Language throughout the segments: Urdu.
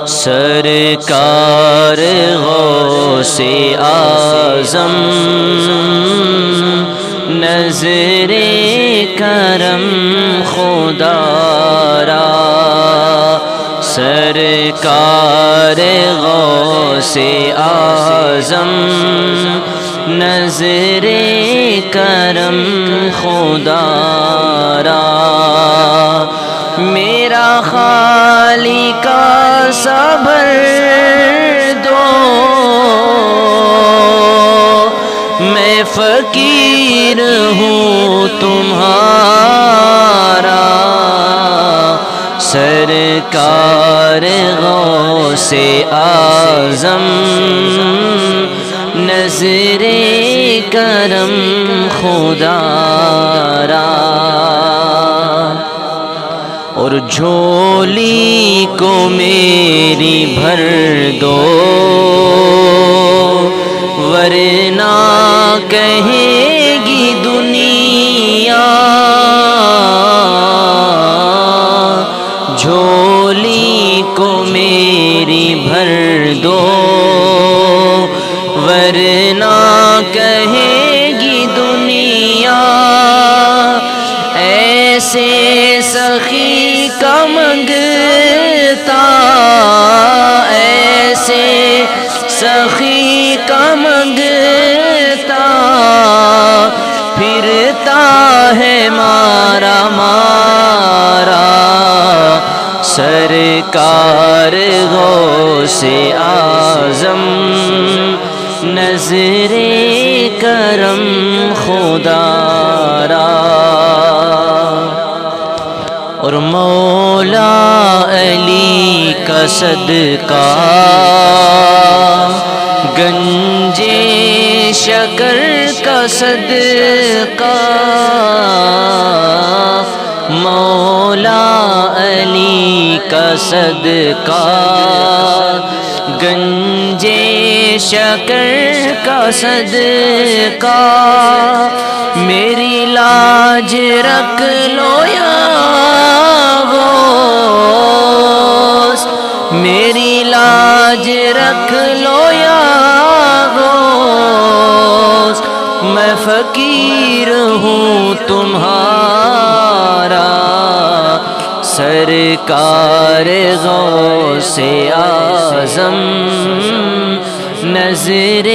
سرکار غوث اعظم نظر کرم خدا را، سرکار غوث اعظم نظر کرم خدا را، میرا خالق صبر دو، میں فقیر ہوں تمہارا، سرکار غوث اعظم نظر کرم خدا را، اور جھولی کو میری بھر دو، ورنہ کہے گی دنیا، جھولی کو میری بھر دو، ورنہ کہے گی دنیا، ایسے سخی کا منگتا، ایسے سخی کا منگتا، پھرتا ہے مارا مارا، سرکار غوث اعظم نظر کرم خدا را، اور مولا علی کا صدقہ گنجے شکر کا صدقہ، مولا علی کا صدقہ گنجے شکر کا صدقہ، میری لاج رکھ لو یا غوث، میری لاج رکھ لو یا غوث، میں فقیر ہوں تمہارا، سرکار غوث اعظم نظر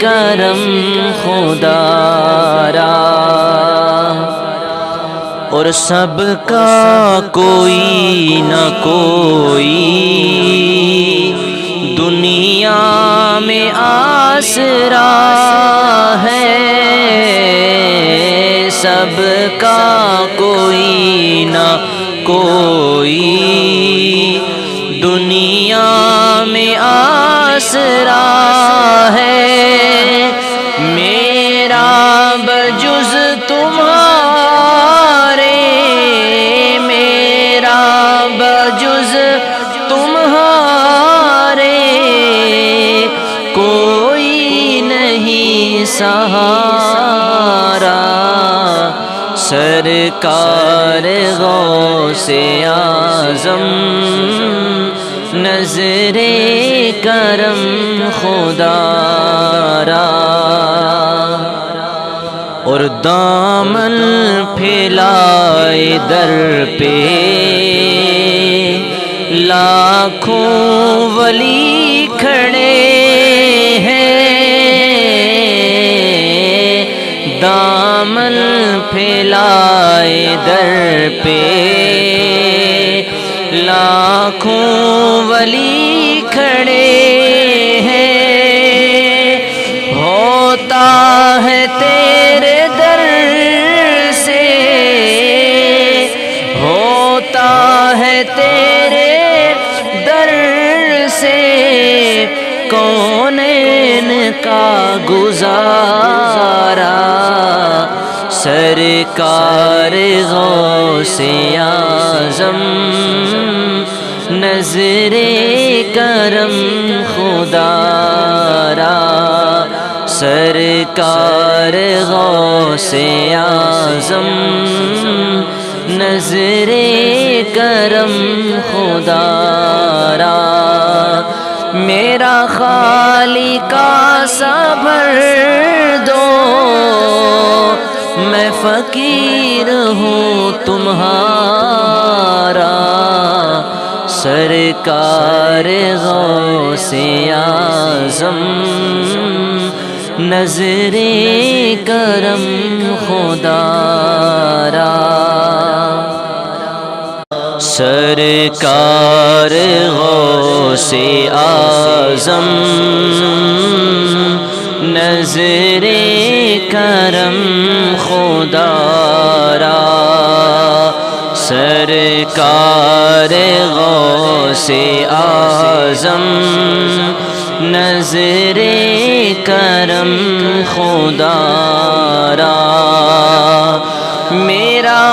کرم خدا را، اور سب کا کوئی نہ کوئی دنیا میں آسرا ہے، سب کا کوئی نہ کوئی دنیا میں آسرا ہے، میرا بجز تمہارے، میرا بجز تمہارے کوئی نہیں سہارا، سرکار غوث اعظم نظر کرم خدا را، اور دامن پھیلائے در پہ لاکھوں ولی کھڑے ہیں، دامن پھیلائے در پہ لاکھوں ولی کھڑے ہیں، ہوتا ہے تیرے در سے، ہوتا ہے تیرے در سے کونین کا گزارا، سرکار غوث اعظم نظر کرم خدا را، سرکار غوث اعظم نظر کرم خدا را۔ خالقا صبر دو، میں فقیر ہوں تمہارا، سرکار غوث اعظم نظر کرم خدا را، سرکار غوث اعظم نظر کرم خدا را، سرکار غوث اعظم نظر کرم خدا را، میرا